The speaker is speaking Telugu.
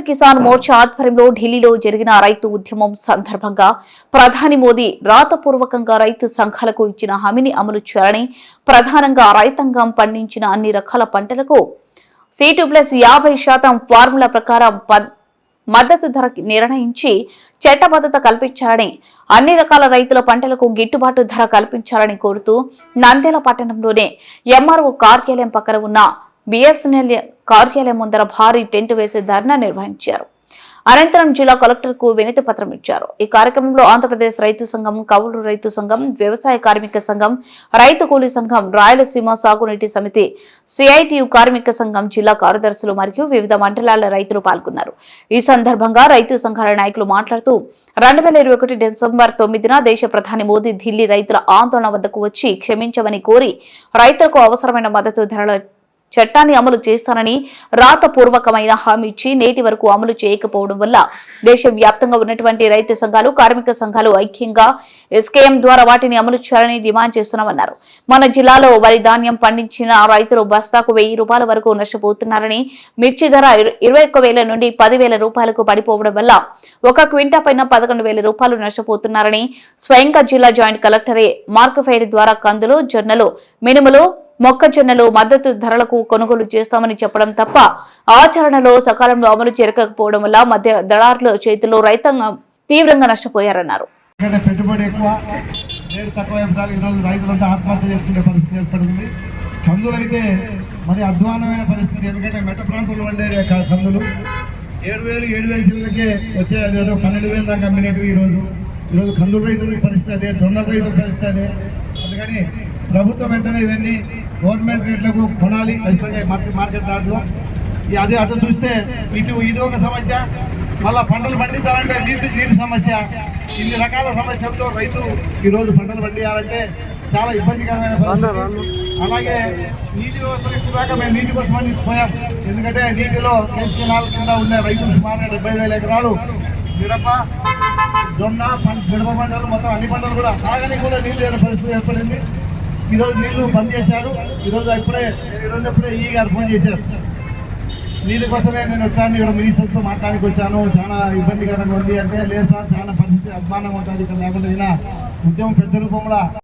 కిసాన్ మోర్చా ఆధ్వర్యంలో ఢిల్లీలో జరిగిన రైతు ఉద్యమం సందర్భంగా ప్రధాని మోదీ రాతపూర్వకంగా రైతు సంఘాలకు ఇచ్చిన హామీని అమలు చేయాలని, ప్రధానంగా రైతాంగం పండించిన అన్ని రకాల పంటలకు C2+50% ఫార్ములా ప్రకారం మద్దతు ధర నిర్ణయించి చట్టబద్ధత కల్పించాలని, అన్ని రకాల రైతుల పంటలకు గిట్టుబాటు ధర కల్పించాలని కోరుతూ నంద్యాల పట్టణంలోనే ఎంఆర్ఓ కార్యాలయం పక్కన ఉన్న BSNL కార్యాలయం ముందర భారీ టెంట్ వేసి ధర్నా నిర్వహించారు. అనంతరం జిల్లా కలెక్టర్ కు వినతి పత్రం ఇచ్చారు. ఈ కార్యక్రమంలో ఆంధ్రప్రదేశ్ రైతు సంఘం, కౌలు రైతు సంఘం, వ్యవసాయ కార్మిక సంఘం, రైతు కూలీ సంఘం, రాయలసీమ సాగునీటి సమితి, CITU కార్మిక సంఘం జిల్లా కార్యదర్శులు మరియు వివిధ మండలాల రైతులు పాల్గొన్నారు. ఈ సందర్భంగా రైతు సంఘాల నాయకులు మాట్లాడుతూ 2021 డిసెంబర్ 9న దేశ ప్రధాని మోదీ ఢిల్లీ రైతుల ఆందోళన వద్దకు వచ్చి క్షమించమని కోరి రైతులకు అవసరమైన మద్దతు ధరల చట్టాన్ని అమలు చేస్తానని రాతపూర్వకమైన హామీ ఇచ్చి నేటి వరకు అమలు చేయకపోవడం వల్ల దేశవ్యాప్తంగా ఉన్నటువంటి రైతు సంఘాలు, కార్మిక సంఘాలు ఐక్యంగా SKM ద్వారా వాటిని అమలు చేయాలని డిమాండ్ చేస్తున్నామన్నారు. మన జిల్లాలో వరి ధాన్యం పండించిన రైతులు బస్తాకు 1000 రూపాయల వరకు నష్టపోతున్నారని, మిర్చి ధర 21,000 నుండి 10,000 రూపాయలకు పడిపోవడం వల్ల ఒక క్వింటా పైన 11,000 రూపాయలు నష్టపోతున్నారని స్వయంగా జిల్లా జాయింట్ కలెక్టరే మార్కెఫైర్ ద్వారా కందులు, జొన్నలు, మినుములు, మొక్కజొన్నలు మద్దతు ధరలకు కొనుగోలు చేస్తామని చెప్పడం తప్ప ఆచరణలో సకాలంలో అమలు జరగకపోవడం వల్ల మధ్య దళారుల చేతుల్లో రైతాంగం తీవ్రంగా నష్టపోయారన్నారు. పెట్టుబడి ఎక్కువ, రేటు తక్కువ రైతులంతా ఆత్మహత్య చేసుకునే పరిస్థితి ఏర్పడింది. కందులు అయితే మరి అధ్వానమైన పరిస్థితి. ఎందుకంటే మెట్ట ప్రాంతంలో ఉండే కందులు 7,000 చిల్లకే వచ్చే 12,000 దాకా అమ్మినట్టు ఈరోజు కందులు రైతుల పరిస్థితి అదే, జొన్నల రైతుల పరిస్థితి అదే. అందుకని ప్రభుత్వం వెంటనే ఇవన్నీ గవర్నమెంట్ రేట్లకు కొనాలి. మార్కెట్ దాంట్లో అదే అటు చూస్తే ఇది ఒక సమస్య. మళ్ళీ పంటలు పండించాలంటే నీటి సమస్య. ఇన్ని రకాల సమస్యలతో రైతు ఈరోజు పంటలు పండించాలంటే చాలా ఇబ్బందికరమైన పరిస్థితి. అలాగే నీటి వ్యవస్థ ఇప్పుడు దాకా మేము నీటి కోసమని పోయాం. ఎందుకంటే నీటిలో కేసీఆర్ కింద ఉన్న రైతులు సుమారు 70,000 ఎకరాలు మిరప, జొన్న, మిరప పంటలు మొత్తం అన్ని పంటలు కూడా సాగనికి కూడా నీళ్ళు లేని పరిస్థితి ఏర్పడింది. ఈరోజు నీళ్లు బంద్ చేశారు. ఈరోజు ఎప్పుడే ఈ గారు ఫోన్ చేశారు. నీళ్ళ కోసమే నేను వచ్చాను, ఇక్కడ మినిస్టర్తో మాట్లాడానికి వచ్చాను, చాలా ఇబ్బందికరంగా ఉంది అంటే, లేదు సార్ చాలా పరిస్థితి అధ్వానంగా ఉంటుంది, ఇక్కడ లేకుండా ఉద్యమం పెద్ద రూపంలో